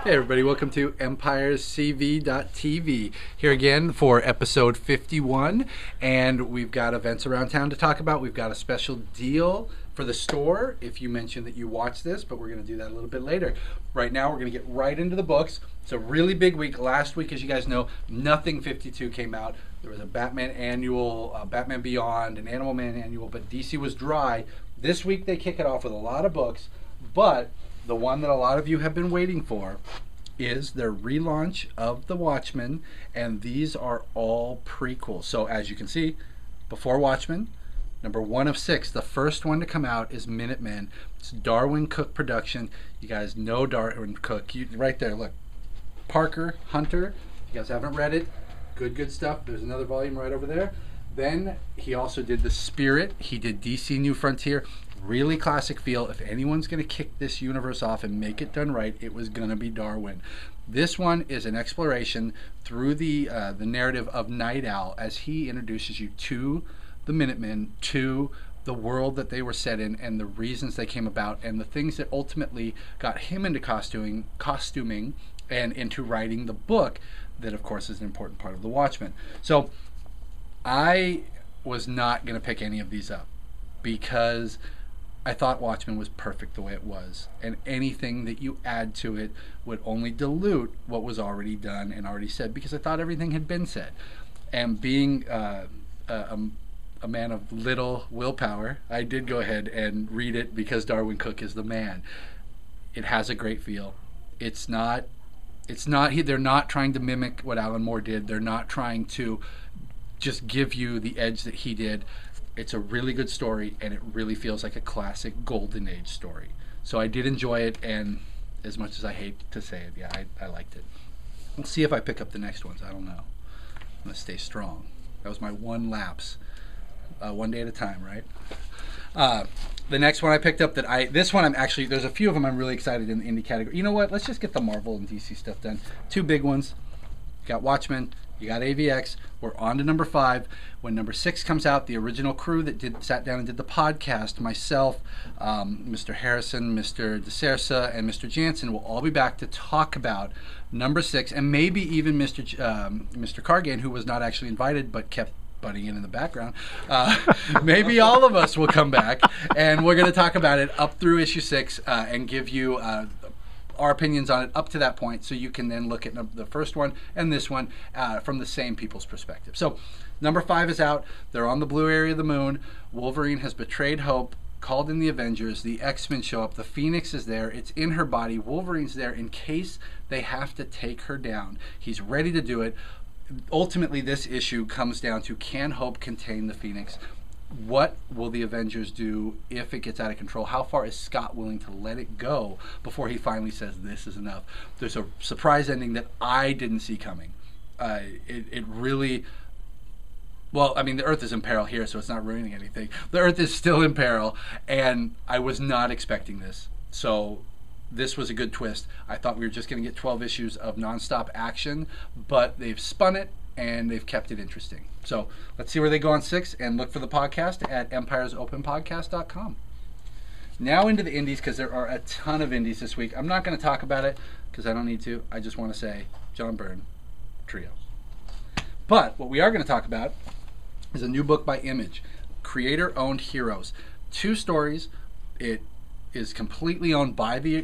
Hey everybody, welcome to EmpiresCV.tv. Here again for episode 51, and we've got events around town to talk about. We've got a special deal for the store if you mention that you watch this, but we're going to do that a little bit later. Right now we're going to get right into the books. It's a really big week. Last week, as you guys know, Nothing 52 came out. There was a Batman annual, Batman Beyond, an Animal Man annual, but DC was dry. This week they kick it off with a lot of books, but the one that a lot of you have been waiting for is their relaunch of the Watchmen, and these are all prequels. So as you can see, before Watchmen, number 1 of 6, the first one to come out is Minutemen. It's Darwyn Cooke production. You guys know Darwyn Cooke. Right there, look. Parker, Hunter. If you guys haven't read it, good stuff. There's another volume right over there. Then he also did The Spirit. He did DC New Frontier. Really classic feel. If anyone's going to kick this universe off and make it done right, it was going to be Darwyn. This one is an exploration through the narrative of Night Owl as he introduces you to the Minutemen, to the world that they were set in and the reasons they came about and the things that ultimately got him into costuming and into writing the book that, of course, is an important part of the Watchmen. So I was not going to pick any of these up because I thought Watchmen was perfect the way it was, and anything that you add to it would only dilute what was already done and already said, because I thought everything had been said. And being a man of little willpower, I did go ahead and read it because Darwyn Cooke is the man. It has a great feel. They're not trying to mimic what Alan Moore did. They're not trying to just give you the edge that he did. It's a really good story, and it really feels like a classic Golden Age story. So I did enjoy it, and as much as I hate to say it, yeah, I liked it. We'll see if I pick up the next ones. I don't know. I'm going to stay strong. That was my one lapse. One day at a time, right? The next one I picked up there's a few of them I'm really excited in the indie category. You know what? Let's just get the Marvel and DC stuff done. 2 big ones. You got Watchmen. You got AVX. We're on to number 5. When number 6 comes out, the original crew that sat down and did the podcast, myself, Mr. Harrison, Mr. DeSersa, and Mr. Jansen will all be back to talk about number 6, and maybe even Mr. Cargan, who was not actually invited but kept butting in the background. Maybe all of us will come back, and we're going to talk about it up through issue 6 and give you our opinions on it up to that point, so you can then look at the first one and this one from the same people's perspective. So number 5 is out. They're on the blue area of the moon. Wolverine has betrayed Hope, called in the Avengers. The X-Men show up. The Phoenix is there. It's in her body. Wolverine's there in case they have to take her down. He's ready to do it. Ultimately, this issue comes down to, can Hope contain the Phoenix? What will the Avengers do if it gets out of control? How far is Scott willing to let it go before he finally says this is enough? There's a surprise ending that I didn't see coming. It really... Well, I mean, the Earth is in peril here, so it's not ruining anything. The Earth is still in peril, and I was not expecting this. So this was a good twist. I thought we were just going to get 12 issues of nonstop action, but they've spun it, and they've kept it interesting. So let's see where they go on 6, and look for the podcast at empiresopenpodcast.com. Now into the indies, because there are a ton of indies this week. I'm not going to talk about it because I don't need to. I just want to say John Byrne, Trio. But what we are going to talk about is a new book by Image, Creator-Owned Heroes. 2 stories. It is completely owned by the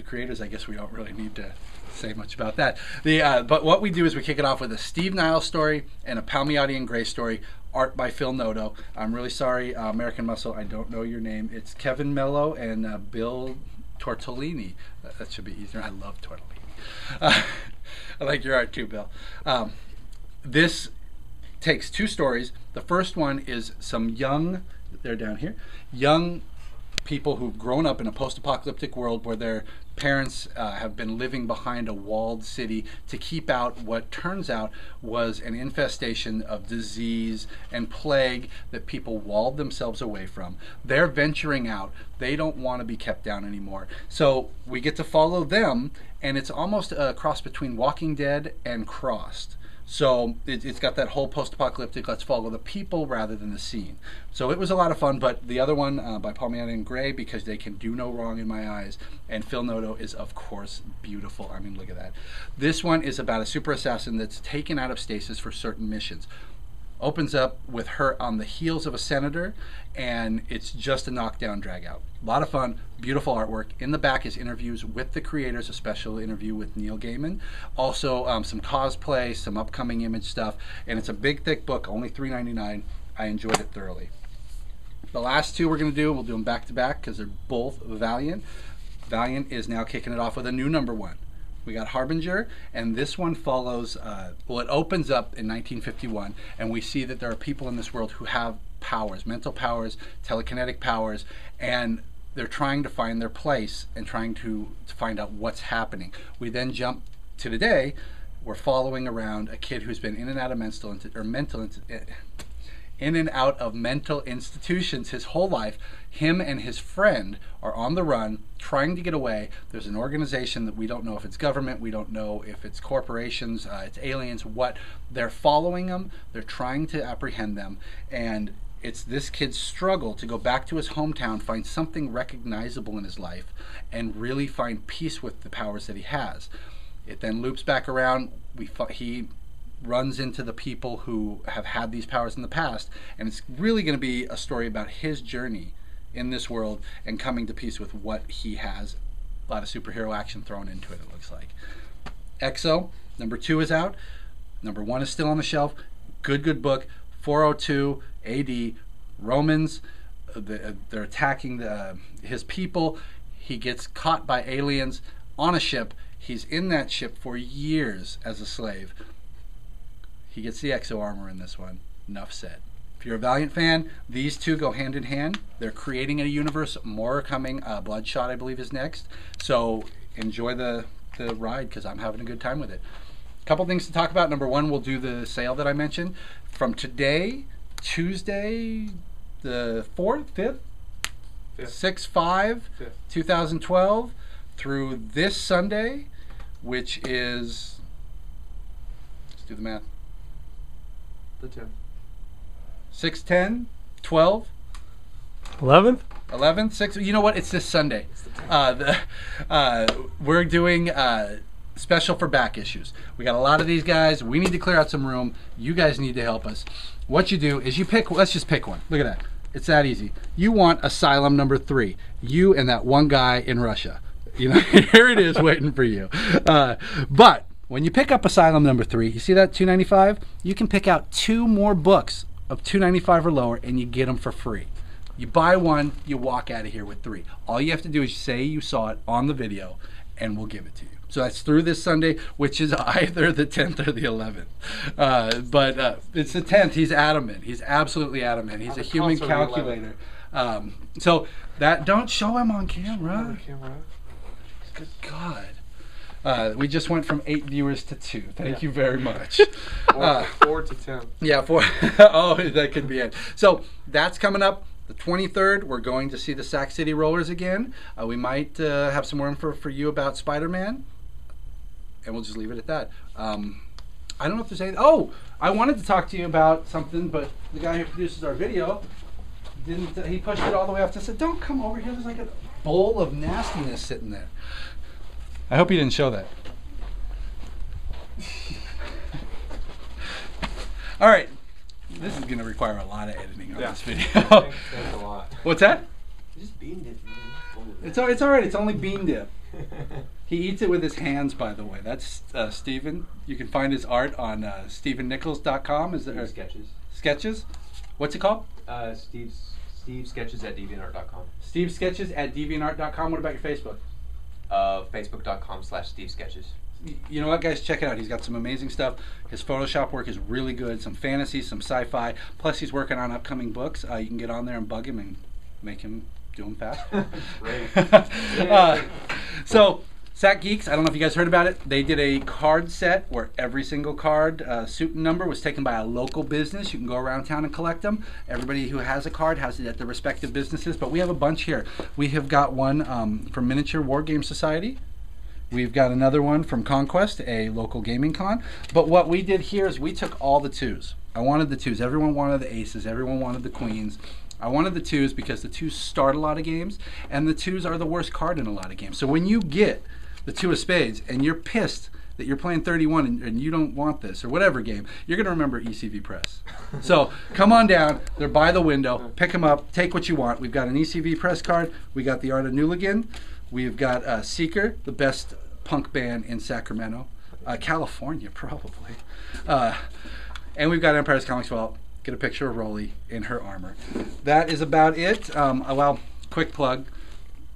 creators. I guess we don't really need to say much about that. But what we do is we kick it off with a Steve Niles story and a Palmiotti and Gray story, art by Phil Noto. I'm really sorry, American Muscle, I don't know your name. It's Kevin Mello and Bill Tortolini. That should be easier. I love Tortolini. I like your art too, Bill. This takes 2 stories. The first one is some young, they're down here, young people who've grown up in a post-apocalyptic world where their parents have been living behind a walled city to keep out what turns out was an infestation of disease and plague that people walled themselves away from. They're venturing out. They don't want to be kept down anymore. So we get to follow them, and it's almost a cross between Walking Dead and Crossed, So it's got that whole post-apocalyptic, let's follow the people rather than the scene. So it was a lot of fun, but the other one by Palmiotti and Gray, Because They Can Do No Wrong in My Eyes, and Phil Noto is, of course, beautiful. I mean, look at that. This one is about a super assassin that's taken out of stasis for certain missions. Opens up with her on the heels of a senator, and it's just a knockdown drag out. A lot of fun, beautiful artwork. In the back is interviews with the creators, a special interview with Neil Gaiman. Also some cosplay, some upcoming image stuff, and it's a big thick book, only $3.99. I enjoyed it thoroughly. The last two we're going to do, we'll do them back to back because they're both Valiant. Valiant is now kicking it off with a new #1. We got Harbinger, and this one follows, well, it opens up in 1951, and we see that there are people in this world who have powers, mental powers, telekinetic powers, and they're trying to find their place and trying to find out what's happening. We then jump to today. We're following around a kid who's been in and out of mental institutions his whole life. Him and his friend are on the run, trying to get away. There's an organization that we don't know if it's government, we don't know if it's corporations, it's aliens, what. They're following them, they're trying to apprehend them, and it's this kid's struggle to go back to his hometown, find something recognizable in his life, and really find peace with the powers that he has. It then loops back around. He runs into the people who have had these powers in the past, and it's really going to be a story about his journey in this world and coming to peace with what he has. A lot of superhero action thrown into it, it looks like. X-O, #2 is out. #1 is still on the shelf. Good book. 402 AD, Romans, they're attacking his people. He gets caught by aliens on a ship. He's in that ship for years as a slave. He gets the X-O armor in this one. Enough said. If you're a Valiant fan, these two go hand in hand. They're creating a universe. More are coming. Bloodshot, I believe, is next. So enjoy the ride because I'm having a good time with it. A couple things to talk about. #1, we'll do the sale that I mentioned. From today, Tuesday, the 4th, 5th? 6/5/2012 through this Sunday, which is, let's do the math. The 10th. 6/10/12. 11th? 6. You know what? It's this Sunday. We're doing special for back issues. We got a lot of these guys. We need to clear out some room. You guys need to help us. What you do is you pick. Let's just pick one. Look at that. It's that easy. You want Asylum #3. You and that one guy in Russia. You know, here it is waiting for you. But when you pick up Asylum #3, you see that $2.95? You can pick out 2 more books of $2.95 or lower, and you get them for free. You buy one, you walk out of here with 3. All you have to do is say you saw it on the video, and we'll give it to you. So that's through this Sunday, which is either the 10th or the 11th. But it's the 10th. He's adamant. He's absolutely adamant. He's a human calculator. So that, don't show him on camera. Good God. We just went from 8 viewers to 2. Thank you very much. 4 to 10. Yeah, 4. Oh, that could be it. So that's coming up. The 23rd, we're going to see the Sac City Rollers again. We might have some more info for you about Spider-Man, and we'll just leave it at that. I don't know if there's anything. Oh, I wanted to talk to you about something, but the guy who produces our video didn't. He pushed it all the way up to said, "Don't come over here. There's like a bowl of nastiness sitting there." I hope you didn't show that. All right. This is going to require a lot of editing on this video. That's a lot. What's that? Just bean dip, man. It's all right. It's only bean dip. He eats it with his hands, by the way. That's Steven. You can find his art on StevenNichols.com. Is there Sketches? Sketches? What's it called? Steve Sketches at DeviantArt.com. Steve Sketches at DeviantArt.com. What about your Facebook? Facebook.com/Steve Sketches. You know what, guys? Check it out. He's got some amazing stuff. His Photoshop work is really good. Some fantasy, some sci-fi. Plus, he's working on upcoming books. You can get on there and bug him and make him do them faster. Great. So, SACGEEKS, I don't know if you guys heard about it. They did a card set where every single card, suit and number, was taken by a local business. You can go around town and collect them. Everybody who has a card has it at their respective businesses. But we have a bunch here. We have got one from Miniature War Game Society. We've got another one from Conquest, a local gaming con. But what we did here is we took all the 2s. I wanted the 2s. Everyone wanted the aces. Everyone wanted the queens. I wanted the 2s because the 2s start a lot of games, and the 2s are the worst card in a lot of games. So when you get the 2 of spades and you're pissed that you're playing 31 and you don't want this or whatever game, you're going to remember ECV Press. So come on down. They're by the window. Pick them up. Take what you want. We've got an ECV Press card. We got the Art of Newligan. We've got Seeker, the best punk band in Sacramento. California, probably. And we've got Empire's Comics. Well, get a picture of Rolly in her armor. That is about it. Well, quick plug.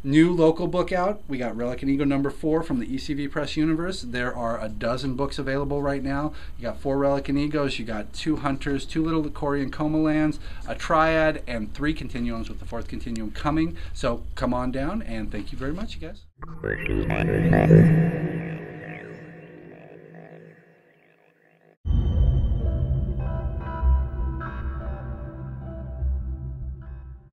New local book out. We got Relic and Ego #4 from the ECV Press universe. There are a dozen books available right now. You got 4 Relic and Egos. You got 2 Hunters, 2 Little Licorian Coma Lands, a Triad, and 3 Continuums with the 4th Continuum coming. So come on down, and thank you very much, you guys.